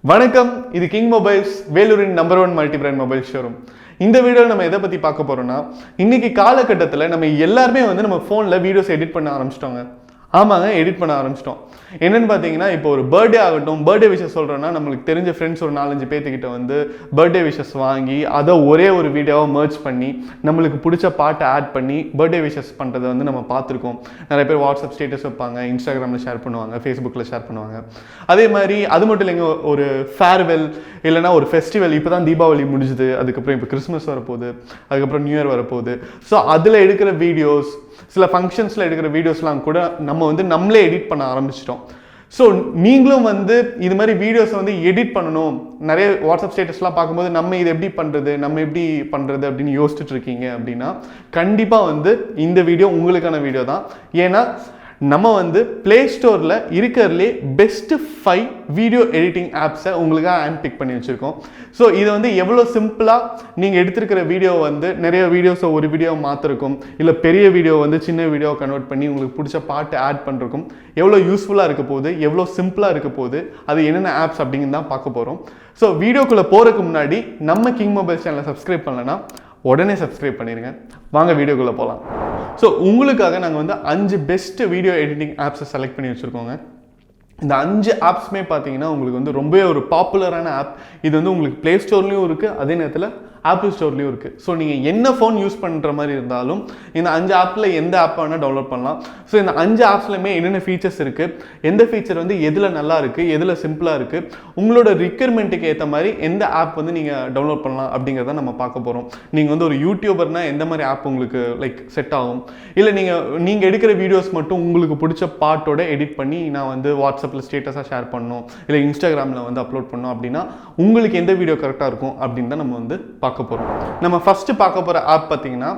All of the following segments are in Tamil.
வணக்கம், இது கிங் மொபைல்ஸ் வேலூரின் number 1 multi brand mobile showroom. இந்த வீடியோவில் நம்ம எதை பற்றி பார்க்க போகிறோம்னா, இன்னைக்கு காலகட்டத்தில் நம்ம எல்லாருமே நம்ம ஃபோனில் வீடியோஸ் எடிட் பண்ண ஆரம்பிச்சிட்டோங்க. ஆமாங்க, எடிட் பண்ண ஆரம்பிச்சிட்டோம். என்னென்னு பார்த்தீங்கன்னா, இப்போ ஒரு பர்த்டே ஆகட்டும், பர்த்டே விஷஸ் சொல்கிறோன்னா நம்மளுக்கு தெரிஞ்ச ஃப்ரெண்ட்ஸ் ஒரு 4-5 பேர்த்துக்கிட்ட பர்த்டே விஷஸ் வாங்கி அதை ஒரே ஒரு வீடியோவை மர்ஜ் பண்ணி நம்மளுக்கு பிடிச்ச பாட்டை ஆட் பண்ணி பர்த்டே விஷஸ் பண்ணுறதை நம்ம பார்த்துருக்கோம். நிறைய பேர் வாட்ஸ்அப் ஸ்டேட்டஸ் வைப்பாங்க, இன்ஸ்டாகிராமில் ஷேர் பண்ணுவாங்க, ஃபேஸ்புக்கில் ஷேர் பண்ணுவாங்க. அதே மாதிரி அது மட்டும் இல்லைங்க, ஒரு ஃபேர்வெல் இல்லைனா ஒரு ஃபெஸ்டிவல். இப்போ தான் தீபாவளி முடிஞ்சுது, அதுக்கப்புறம் இப்போ கிறிஸ்மஸ் வரப்போகுது, அதுக்கப்புறம் நியூ இயர் வரப்போகுது. ஸோ அதில் எடுக்கிற வீடியோஸ், சில ஃபங்க்ஷன்ஸில் எடுக்கிற வீடியோஸ்லாம் கூட நம்ம நம்மளே எடிட் பண்ண ஆரம்பிச்சிட்டோம். ஸோ நீங்களும் இது மாதிரி வீடியோஸை எடிட் பண்ணணும். நிறைய வாட்ஸ்அப் ஸ்டேட்டஸ்லாம் பார்க்கும்போது நம்ம இது எப்படி பண்ணுறது, நம்ம எப்படி பண்ணுறது அப்படின்னு யோசிச்சுட்டு இருக்கீங்க அப்படின்னா கண்டிப்பாக இந்த வீடியோ உங்களுக்கான வீடியோ தான். ஏன்னா நம்ம ப்ளே ஸ்டோரில் இருக்கிறதுலே பெஸ்ட்டு 5 வீடியோ எடிட்டிங் ஆப்ஸை உங்களுக்காக ஹேண்ட் பிக் பண்ணி வச்சுருக்கோம். ஸோ இது எவ்வளோ சிம்பிளாக நீங்கள் எடுத்துருக்கிற வீடியோ நிறைய வீடியோஸை ஒரு வீடியோ மாற்றிருக்கும், இல்லை பெரிய வீடியோ சின்ன வீடியோ கன்வெர்ட் பண்ணி உங்களுக்கு பிடிச்ச பாட்டு ஆட் பண்ணிருக்கும். எவ்வளோ யூஸ்ஃபுல்லாக இருக்க போகுது, எவ்வளோ சிம்பிளாக இருக்க போகுது, அது என்னென்ன ஆப்ஸ் அப்படிங்கிறது தான் பார்க்க போகிறோம். ஸோ வீடியோக்குள்ளே போகிறதுக்கு முன்னாடி நம்ம கிங் மொபைல் சேனலை சப்ஸ்கிரைப் பண்ணலைன்னா உடனே சப்ஸ்கிரைப் பண்ணிடுங்க. வாங்க வீடியோக்குள்ளே போகலாம். ஸோ உங்களுக்காக நாங்கள் 5 பெஸ்ட் வீடியோ எடிட்டிங் ஆப்ஸை செலக்ட் பண்ணி வச்சுருக்கோங்க. இந்த 5 ஆப்ஸுமே பார்த்தீங்கன்னா உங்களுக்கு ரொம்பவே ஒரு பாப்புலரான ஆப். இது உங்களுக்கு ப்ளே ஸ்டோர்லேயும் இருக்குது, அதே நேரத்தில் ஆப்பிள் ஸ்டோர்லேயும் இருக்குது. ஸோ நீங்கள் என்ன ஃபோன் யூஸ் பண்ணுற மாதிரி இருந்தாலும் இந்த 5 ஆப்பில் எந்த ஆப் வேணால் டவுன்லோட் பண்ணலாம். ஸோ இந்த 5 ஆப்ஸ்லையுமே என்னென்ன ஃபீச்சர்ஸ் இருக்குது, எந்த ஃபீச்சர் எதில் நல்லா இருக்குது, எதில் சிம்பிளாக இருக்குது, உங்களோட ரிக்யர்மெண்ட்டுக்கு ஏற்ற மாதிரி எந்த ஆப் நீங்கள் டவுன்லோட் பண்ணலாம் அப்படிங்கிறத நம்ம பார்க்க போகிறோம். நீங்கள் ஒரு யூடியூபர்னால் எந்த மாதிரி ஆப் உங்களுக்கு செட் ஆகும், இல்லை நீங்கள் எடுக்கிற வீடியோஸ் மட்டும் உங்களுக்கு பிடிச்ச பாட்டோட எடிட் பண்ணி நான் வாட்ஸ்அப்பில் ஸ்டேட்டஸாக ஷேர் பண்ணணும், இல்லை இன்ஸ்டாகிராமில் அப்லோட் பண்ணணும் அப்படின்னா உங்களுக்கு எந்த வீடியோ கரெக்டாக இருக்கும் அப்படின்னு தான் நம்ம பார்க்க போகிறோம். நம்ம ஃபஸ்ட்டு பார்க்க போகிற ஆப் பார்த்தீங்கன்னா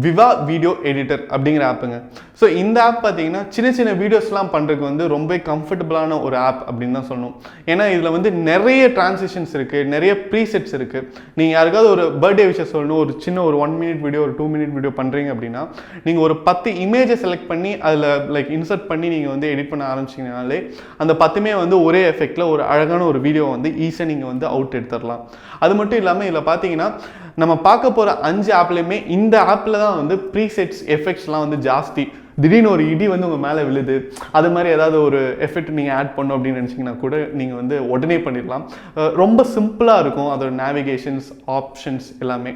விவா வீடியோ எடிட்டர் அப்படிங்கிற ஆப்புங்க. ஸோ இந்த ஆப் பார்த்தீங்கன்னா சின்ன சின்ன வீடியோஸ்லாம் பண்ணுறதுக்கு ரொம்ப கம்ஃபர்டபுளான ஒரு ஆப் அப்படின்னு தான் சொல்லணும். ஏன்னா இதில் நிறைய டிரான்சிஷன்ஸ் இருக்குது, நிறைய ப்ரீசெட்ஸ் இருக்குது. நீங்கள் யாருக்காவது ஒரு பர்த்டே விஷயம் சொல்லணும், ஒரு சின்ன ஒரு 1 மினிட் வீடியோ, ஒரு 2 மினிட் வீடியோ பண்ணுறீங்க அப்படின்னா நீங்கள் ஒரு 10 இமேஜை செலக்ட் பண்ணி அதில் இன்சர்ட் பண்ணி நீங்கள் எடிட் பண்ண ஆரம்பிச்சிங்கனாலே அந்த 10மே ஒரே எஃபெக்டில் ஒரு அழகான ஒரு வீடியோ ஈஸியாக நீங்கள் அவுட் எடுத்துடலாம். அது மட்டும் இல்லாமல் இதில் பார்த்தீங்கன்னா நம்ம பார்க்க போகிற 5 ஆப்லையுமே இந்த ஆப்பில் தான் ப்ரீசெட்ஸ் எஃபெக்ட்ஸ்லாம் ஜாஸ்தி. திடீர்னு ஒரு இடி உங்கள் மேலே விழுது, அது மாதிரி ஏதாவது ஒரு எஃபெக்ட் நீங்கள் ஆட் பண்ணணும் அப்படின்னு நினச்சிங்கன்னா கூட நீங்கள் உடனே பண்ணிடலாம். ரொம்ப சிம்பிளாக இருக்கும் அதோட நேவிகேஷன்ஸ், ஆப்ஷன்ஸ் எல்லாமே.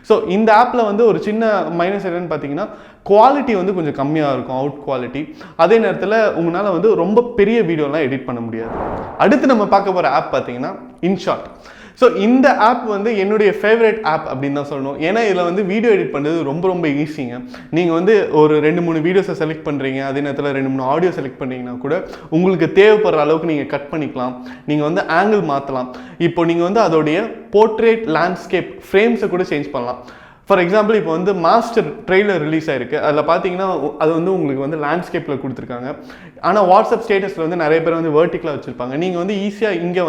ஸோ இந்த ஆப்பில் ஒரு சின்ன மைனஸ் என்னன்னு பார்த்தீங்கன்னா குவாலிட்டி கொஞ்சம் கம்மியாக இருக்கும், அவுட் குவாலிட்டி. அதே நேரத்தில் உங்களால் ரொம்ப பெரிய வீடியோலாம் எடிட் பண்ண முடியாது. அடுத்து நம்ம பார்க்க போகிற ஆப் பார்த்தீங்கன்னா InShot. ஸோ இந்த ஆப் என்னுடைய ஃபேவரட் ஆப் அப்படின்னு தான் சொல்லணும். ஏன்னா இதில் வீடியோ எடிட் பண்ணுறது ரொம்ப ஈஸிங்க. நீங்கள் ஒரு 2-3 வீடியோஸை செலக்ட் பண்ணுறீங்க, அதே நேரத்தில் 2-3 ஆடியோ செலக்ட் பண்ணுறீங்கன்னா கூட உங்களுக்கு தேவைப்படுற அளவுக்கு நீங்கள் கட் பண்ணிக்கலாம். நீங்கள் ஆங்கிள் மாற்றலாம். இப்போ நீங்கள் அதோடைய போர்ட்ரேட் லேண்ட்ஸ்கேப் ஃப்ரேம்ஸை கூட சேஞ்ச் பண்ணலாம். ஃபார் எக்ஸாம்பிள் இப்போ மாஸ்டர் ட்ரெய்லர் ரிலீஸ் ஆயிருக்கு. அதில் பார்த்தீங்கன்னா அது உங்களுக்கு லேண்ட்ஸ்கேப்பில் கொடுத்துருக்காங்க. ஆனால் வாட்ஸ்அப் ஸ்டேட்டஸில் நிறைய பேர் வெர்டிக்கலாக வச்சுருப்பாங்க. நீங்கள் ஈஸியாக இங்கே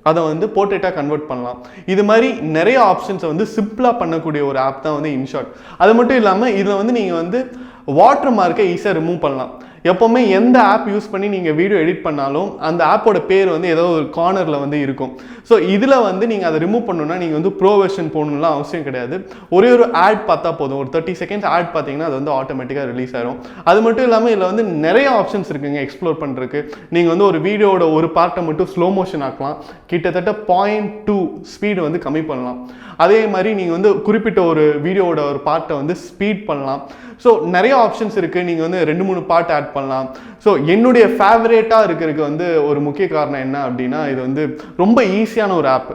அதை போர்ட்ரேட்டாக கன்வெர்ட் பண்ணலாம். இது மாதிரி நிறைய ஆப்ஷன்ஸை சிம்பிளாக பண்ணக்கூடிய ஒரு ஆப் தான் InShot. அது மட்டும் இல்லாமல் இதில் நீங்கள் வாட்டர் மார்க்கை ஈஸியாக ரிமூவ் பண்ணலாம். எப்போவுமே எந்த ஆப் யூஸ் பண்ணி நீங்கள் வீடியோ எடிட் பண்ணாலும் அந்த ஆப்போட பேர் ஏதோ ஒரு கார்னரில் இருக்கும். ஸோ இதில் நீங்கள் அதை ரிமூவ் பண்ணணுன்னா நீங்கள் ப்ரோ வெர்ஷன் போகணும்லாம் அவசியம் கிடையாது. ஒரே ஒரு ஆட் பார்த்தா போதும். ஒரு 30 செகண்ட்ஸ் ஆட் பார்த்தீங்கன்னா அது ஆட்டோமேட்டிக்காக ரிலீஸ் ஆயிரும். அது மட்டும் இல்லாமல் இதில் நிறைய ஆப்ஷன்ஸ் இருக்குங்க எக்ஸ்ப்ளோர் பண்ணுறதுக்கு. நீங்கள் ஒரு வீடியோட ஒரு பார்ட்டை மட்டும் ஸ்லோ மோஷன் ஆக்கலாம், கிட்டத்தட்ட 0.2 ஸ்பீடு கம்மி பண்ணலாம். அதே மாதிரி நீங்கள் குறிப்பிட்ட ஒரு வீடியோவோட ஒரு பார்ட்டை ஸ்பீட் பண்ணலாம். ஸோ நிறைய ஆப்ஷன்ஸ் இருக்குது. நீங்கள் 2-3 பார்ட் ஆட் பண்ணலாம். ஸோ என்னுடைய ஃபேவரேட்டாக இருக்கிறதுக்கு ஒரு முக்கிய காரணம் என்ன அப்படின்னா இது ரொம்ப ஈஸியான ஒரு ஆப்.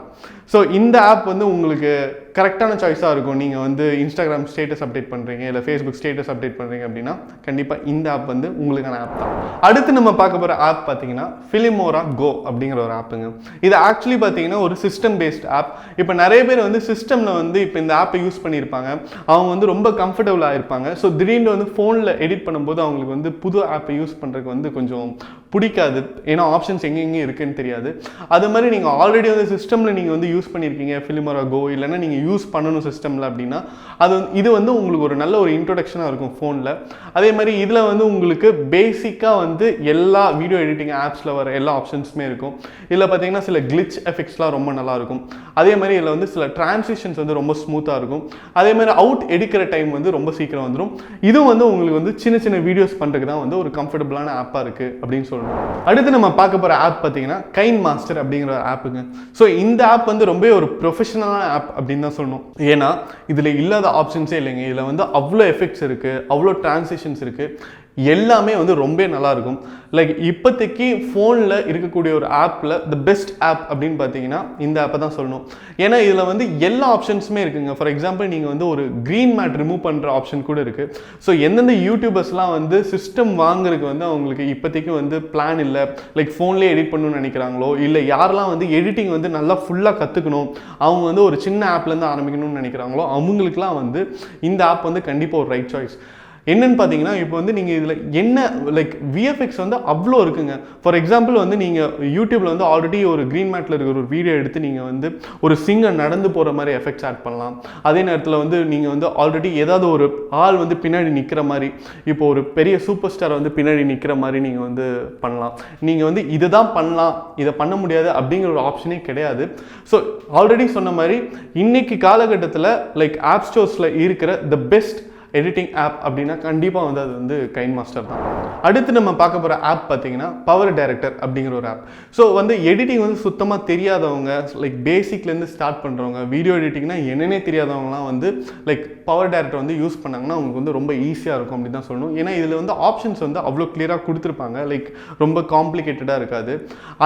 ஸோ இந்த ஆப் உங்களுக்கு கரெக்டான சாய்ஸாக இருக்கும். நீங்கள் இன்ஸ்டாகிராம் ஸ்டேட்டஸ் அப்டேட் பண்ணுறீங்க, இல்லை ஃபேஸ்புக் ஸ்டேட்டஸ் அப்டேட் பண்ணுறீங்க அப்படின்னா கண்டிப்பாக இந்த ஆப் உங்களுக்கான ஆப் தான். அடுத்து நம்ம பார்க்க போகிற ஆப் பார்த்தீங்கன்னா Filmora Go அப்படிங்கிற ஒரு ஆப்புங்க. இது ஆக்சுவலி பார்த்தீங்கன்னா ஒரு சிஸ்டம் பேஸ்ட் ஆப். இப்போ நிறைய பேர் சிஸ்டமில் இப்போ இந்த ஆப்பை யூஸ் பண்ணியிருப்பாங்க. அவங்க ரொம்ப கம்ஃபர்டபுளாக இருப்பாங்க. ஸோ திடீர்னு ஃபோனில் எடிட் பண்ணும்போது அவங்களுக்கு புது ஆப்பை யூஸ் பண்ணுறதுக்கு கொஞ்சம் பிடிக்காது, ஏன்னா ஆப்ஷன்ஸ் எங்கெங்கே இருக்குன்னு தெரியாது. அது மாதிரி நீங்கள் ஆல்ரெடி வந்து சிஸ்டமில் நீங்கள் வந்து யூஸ் பண்ணியிருக்கீங்க Filmora Go, இல்லைன்னா நீங்கள் யூஸ் பண்ணணும் சிஸ்டமில் அப்படின்னா இது வந்து உங்களுக்கு ஒரு நல்ல ஒரு இன்ட்ரொடக்ஷனாக இருக்கும் ஃபோனில். அதே மாதிரி இதில் வந்து உங்களுக்கு பேசிக்காக வந்து எல்லா வீடியோ எடிட்டிங் ஆப்ஸில் வர எல்லா ஆப்ஷன்ஸுமே இருக்கும். இதில் பார்த்தீங்கன்னா சில கிளிச் எஃபெக்ட்ஸ்லாம் ரொம்ப நல்லாயிருக்கும். அதே மாதிரி இதில் வந்து சில டிரான்சிஷன்ஸ் வந்து ரொம்ப ஸ்மூத்தாக இருக்கும். அதே மாதிரி அவுட் எடுக்கிற டைம் வந்து ரொம்ப சீக்கிரம் வந்துடும். இதுவும் வந்து உங்களுக்கு வந்து சின்ன சின்ன வீடியோஸ் பண்ணுறதுக்கு தான் வந்து ஒரு கம்ஃபர்டபுளான ஆப்பாக இருக்குது அப்படின்னு சொல்லணும். அடுத்து நம்ம பார்க்க போகிற ஆப் பார்த்தீங்கன்னா KineMaster அப்படிங்கிற ஆப்புங்க. ஸோ இந்த ஆப் வந்து ரொம்ப ஒரு ப்ரொஃபஷனலான ஆப் அப்படின்னு தான் சொல்லணும். ஏன்னா இதில் இல்லாத ஆப்ஷன்ஸே இல்லைங்க. இதில் வந்து அவ்வளோ எஃபெக்ட்ஸ் இருக்குது, அவ்வளோ டிரான்சிஷன்ஸ் இருக்குது, எல்லாமே வந்து ரொம்ப நல்லாயிருக்கும். லைக் இப்போதைக்கு ஃபோனில் இருக்கக்கூடிய ஒரு ஆப்பில் த பெஸ்ட் ஆப் அப்படின்னு பார்த்தீங்கன்னா இந்த ஆப்பை தான் சொல்லணும். ஏன்னா இதில் வந்து எல்லா ஆப்ஷன்ஸுமே இருக்குங்க. ஃபார் எக்ஸாம்பிள் நீங்கள் வந்து ஒரு க்ரீன் மேட் ரிமூவ் பண்ணுற ஆப்ஷன் கூட இருக்குது. ஸோ எந்தெந்த யூடியூபர்ஸ்லாம் வந்து சிஸ்டம் வாங்குறதுக்கு வந்து அவங்களுக்கு இப்போதைக்கு வந்து பிளான் இல்லை, லைக் ஃபோன்லேயே எடிட் பண்ணணும்னு நினைக்கிறாங்களோ, இல்லை யாரெல்லாம் வந்து எடிட்டிங் வந்து நல்லா ஃபுல்லாக கற்றுக்கணும், அவங்க வந்து ஒரு சின்ன ஆப்லேருந்து ஆரம்பிக்கணும்னு நினைக்கிறாங்களோ அவங்களுக்குலாம் வந்து இந்த ஆப் வந்து கண்டிப்பாக ஒரு ரைட் சாய்ஸ். என்னன்னு பார்த்தீங்கன்னா இப்போ வந்து நீங்கள் இதில் என்ன லைக் விஎஃப்எக்ஸ் வந்து அவ்வளோ இருக்குங்க. ஃபார் எக்ஸாம்பிள் வந்து நீங்கள் யூடியூப்பில் வந்து ஆல்ரெடி ஒரு க்ரீன் மேட்டில் இருக்கிற ஒரு வீடியோ எடுத்து நீங்கள் வந்து ஒரு சிங்கர் நடந்து போகிற மாதிரி எஃபெக்ட்ஸ் ஆட் பண்ணலாம். அதே நேரத்தில் வந்து நீங்கள் வந்து ஆல்ரெடி ஏதாவது ஒரு ஆள் வந்து பின்னாடி நிற்கிற மாதிரி, இப்போ ஒரு பெரிய சூப்பர் ஸ்டார் வந்து பின்னாடி நிற்கிற மாதிரி நீங்கள் வந்து பண்ணலாம். நீங்கள் வந்து இதை தான் பண்ணலாம், இதை பண்ண முடியாது அப்படிங்கிற ஒரு ஆப்ஷனே கிடையாது. ஸோ ஆல்ரெடி சொன்ன மாதிரி இன்னைக்கு காலகட்டத்தில் லைக் ஆப் ஸ்டோர்ஸில் இருக்கிற த பெஸ்ட் எடிட்டிங் ஆப் அப்படின்னா கண்டிப்பாக வந்து அது வந்து KineMaster தான். அடுத்து நம்ம பார்க்க போகிற ஆப் பார்த்தீங்கன்னா பவர் டைரக்டர் அப்படிங்கிற ஒரு ஆப். ஸோ வந்து எடிட்டிங் வந்து சுத்தமாக தெரியாதவங்க, லைக் பேசிக்லேருந்து ஸ்டார்ட் பண்ணுறவங்க, வீடியோ எடிட்டிங்னா என்னன்னே தெரியாதவங்களாம் வந்து லைக் பவர் டைரக்டர் வந்து யூஸ் பண்ணாங்கன்னா அவங்களுக்கு வந்து ரொம்ப ஈஸியாக இருக்கும் அப்படின்னு தான் சொல்லணும். ஏன்னா இதில் வந்து ஆப்ஷன்ஸ் வந்து அவ்வளோ கிளியராக கொடுத்துருப்பாங்க, லைக் ரொம்ப காம்ப்ளிகேட்டடாக இருக்காது.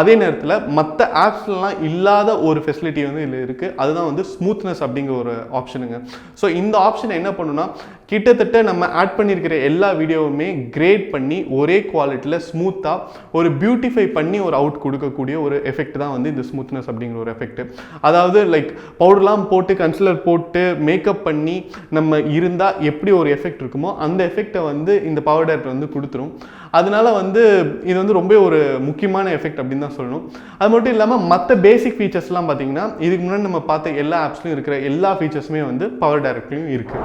அதே நேரத்தில் மற்ற ஆப்ஸ்லாம் இல்லாத ஒரு ஃபெசிலிட்டி வந்து இதில் இருக்குது. அதுதான் வந்து ஸ்மூத்னஸ் அப்படிங்கிற ஒரு ஆப்ஷனுங்க. ஸோ இந்த ஆப்ஷனை என்ன பண்ணுன்னா கிட்டத்தட்ட நம்ம ஆட் பண்ணியிருக்கிற எல்லா வீடியோவுமே கிரேட் பண்ணி ஒரே குவாலிட்டியில் ஸ்மூத்தாக ஒரு பியூட்டிஃபை பண்ணி ஒரு அவுட் கொடுக்கக்கூடிய ஒரு எஃபெக்ட் தான் வந்து இந்த ஸ்மூத்னஸ் அப்படிங்கிற ஒரு எஃபெக்ட். அதாவது லைக் பவுடர்லாம் போட்டு கன்சிலர் போட்டு மேக்கப் பண்ணி நம்ம இருந்தால் எப்படி ஒரு எஃபெக்ட் இருக்குமோ அந்த எஃபெக்டை வந்து இந்த பவர் டைரக்டர் வந்து கொடுத்துரும். அதனால வந்து இது வந்து ரொம்ப ஒரு முக்கியமான எஃபெக்ட் அப்படின்னு தான் சொல்லணும். அது மட்டும் இல்லாமல் மற்ற பேசிக் ஃபீச்சர்ஸ்லாம் பார்த்தீங்கன்னா இதுக்கு முன்னாடி நம்ம பார்த்த எல்லா ஆப்ஸ்லையும் இருக்கிற எல்லா ஃபீச்சர்ஸுமே வந்து பவர் டைரக்டர்லையும் இருக்குது.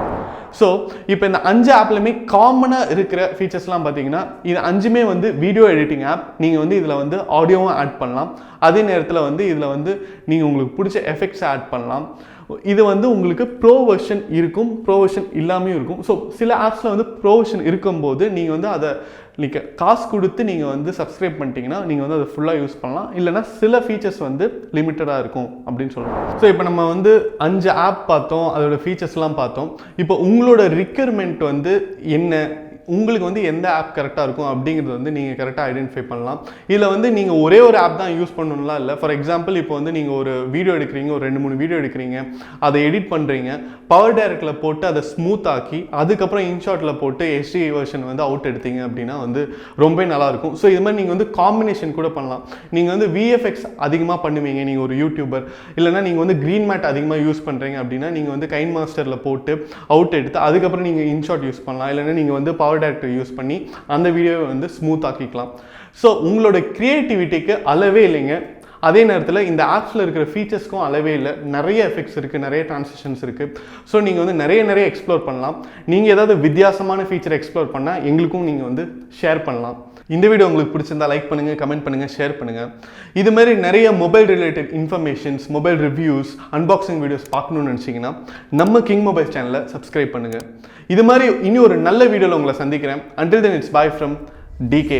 ஸோ இப்போ இந்த 5 ஆப்லையுமே காமனாக இருக்கிற ஃபீச்சர்ஸ்லாம் பார்த்தீங்கன்னா இது 5மே வந்து வீடியோ எடிட்டிங் ஆப். நீங்கள் வந்து இதில் வந்து ஆடியோவும் ஆட் பண்ணலாம். அதே நேரத்தில் வந்து இதில் வந்து நீங்கள் உங்களுக்கு பிடிச்ச எஃபெக்ட்ஸை ஆட் பண்ணலாம். இது வந்து உங்களுக்கு ப்ரோ வெர்ஷன் இருக்கும், ப்ரோ வெர்ஷன் இல்லாமையும் இருக்கும். ஸோ சில ஆப்ஸில் வந்து ப்ரோ வெர்ஷன் இருக்கும்போது நீங்கள் வந்து அதை நீங்கள் காசு கொடுத்து நீங்கள் வந்து சப்ஸ்கிரைப் பண்ணிட்டீங்கன்னா நீங்கள் வந்து அதை ஃபுல்லாக யூஸ் பண்ணலாம். இல்லைனா சில ஃபீச்சர்ஸ் வந்து லிமிட்டடாக இருக்கும் அப்படின்னு சொல்லலாம். ஸோ இப்போ நம்ம வந்து 5 ஆப் பார்த்தோம், அதோட ஃபீச்சர்ஸ்லாம் பார்த்தோம். இப்போ உங்களோட ரிக்யர்மெண்ட் வந்து என்ன, உங்களுக்கு வந்து எந்த ஆப் கரெக்டாக இருக்கும் அப்படிங்கிறது வந்து நீங்கள் கரெக்டாக ஐடென்டிஃபை பண்ணலாம். இதில் வந்து நீங்கள் ஒரே ஒரு ஆப் தான் யூஸ் பண்ணணும்லாம் இல்லை. ஃபார் எக்ஸாம்பிள் இப்போ வந்து நீங்கள் ஒரு வீடியோ எடுக்கிறீங்க, ஒரு 2-3 வீடியோ எடுக்கிறீங்க, அதை எடிட் பண்ணுறீங்க, பவர் டைரக்டரில் போட்டு அதை ஸ்மூத் ஆக்கி அதுக்கப்புறம் இன்ஷாட்டில் போட்டு HD வெர்ஷன் வந்து அவுட் எடுத்தீங்க அப்படின்னா வந்து ரொம்ப நல்லாயிருக்கும். ஸோ இது மாதிரி நீங்கள் வந்து காம்பினேஷன் கூட பண்ணலாம். நீங்கள் வந்து VFX அதிகமாக பண்ணுவீங்க, நீங்கள் ஒரு யூடியூபர், இல்லைனா நீங்கள் வந்து க்ரீன் மேட் அதிகமாக யூஸ் பண்ணுறீங்க அப்படின்னா நீங்கள் வந்து KineMasterல போட்டு அவுட் எடுத்து அதுக்கப்புறம் நீங்கள் இன்ஷாட் யூஸ் பண்ணலாம். இல்லைனா நீங்கள் வந்து பவர் டைரக்டர் யூஸ் பண்ணி அந்த வீடியோவை வந்து ஸ்மூத் ஆக்கிக்கலாம். ஸோ உங்களோட கிரியேட்டிவிட்டிக்கு அளவே இல்லைங்க. அதே நேரத்தில் இந்த ஆப்ஸில் இருக்கிற ஃபீச்சர்ஸ்க்கும் அளவே இல்லை. நிறைய எஃபெக்ட்ஸ் இருக்குது, நிறைய டிரான்சிஷன்ஸ் இருக்குது. ஸோ நீங்கள் வந்து நிறைய எக்ஸ்ப்ளோர் பண்ணலாம். நீங்கள் ஏதாவது வித்தியாசமான ஃபீச்சர் எக்ஸ்ப்ளோர் பண்ணால் எங்களுக்கும் நீங்கள் வந்து ஷேர் பண்ணலாம். இந்த வீடியோ உங்களுக்கு பிடிச்சிருந்தா லைக் பண்ணுங்கள், கமெண்ட் பண்ணுங்கள், ஷேர் பண்ணுங்கள். இது மாதிரி நிறைய mobile related informations, mobile reviews, unboxing videos பார்க்கணுன்னு நினச்சிங்கன்னா நம்ம கிங் மொபைல் சேனலை சப்ஸ்கிரைப் பண்ணுங்கள். இது மாதிரி இனி ஒரு நல்ல வீடியோவில் உங்களை சந்திக்கிறேன். Until then, it's bye from DK.